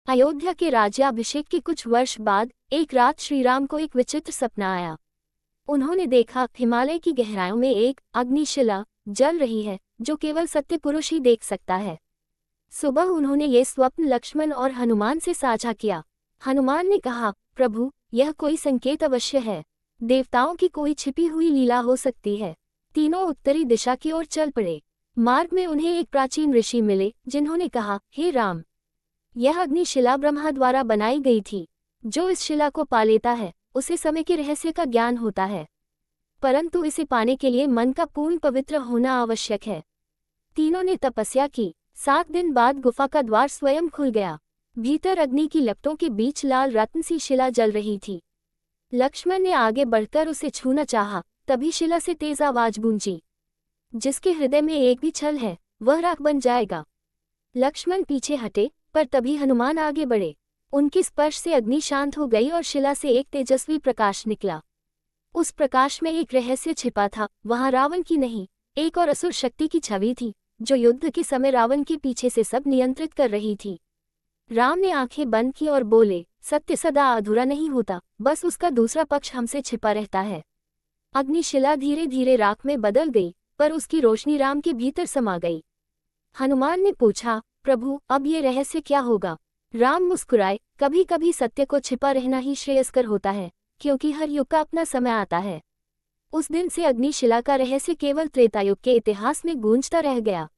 अयोध्या के राज्याभिषेक के कुछ वर्ष बाद एक रात श्रीराम को एक विचित्र सपना आया। उन्होंने देखा हिमालय की गहराइयों में एक अग्निशिला जल रही है जो केवल सत्य पुरुष ही देख सकता है। सुबह उन्होंने ये स्वप्न लक्ष्मण और हनुमान से साझा किया। हनुमान ने कहा, प्रभु, यह कोई संकेत अवश्य है। देवताओं की कोई छिपी हुई लीला हो सकती है। तीनों उत्तरी दिशा की ओर चल पड़े। मार्ग में उन्हें एक प्राचीन ऋषि मिले जिन्होंने कहा, हे राम, यह अग्निशिला ब्रह्मा द्वारा बनाई गई थी। जो इस शिला को पा लेता है उसे समय के रहस्य का ज्ञान होता है, परंतु इसे पाने के लिए मन का पूर्ण पवित्र होना आवश्यक है। तीनों ने तपस्या की। 7 दिन बाद गुफा का द्वार स्वयं खुल गया। भीतर अग्नि की लपटों के बीच लाल रत्न सी शिला जल रही थी। लक्ष्मण ने आगे बढ़कर उसे छूना चाहा, तभी शिला से तेज आवाज गूंजी, जिसके हृदय में एक भी छल है वह राख बन जाएगा। लक्ष्मण पीछे हटे, पर तभी हनुमान आगे बढ़े। उनके स्पर्श से अग्नि शांत हो गई और शिला से एक तेजस्वी प्रकाश निकला। उस प्रकाश में एक रहस्य छिपा था। वहां रावण की नहीं, एक और असुर शक्ति की छवि थी जो युद्ध के समय रावण के पीछे से सब नियंत्रित कर रही थी। राम ने आंखें बंद की और बोले, सत्य सदा अधूरा नहीं होता, बस उसका दूसरा पक्ष हमसे छिपा रहता है। अग्निशिला धीरे धीरे राख में बदल गई, पर उसकी रोशनी राम के भीतर समा गई। हनुमान ने पूछा, प्रभु, अब ये रहस्य क्या होगा? राम मुस्कुराए, कभी कभी सत्य को छिपा रहना ही श्रेयस्कर होता है, क्योंकि हर युग का अपना समय आता है। उस दिन से अग्निशिला का रहस्य केवल त्रेतायुग के इतिहास में गूंजता रह गया।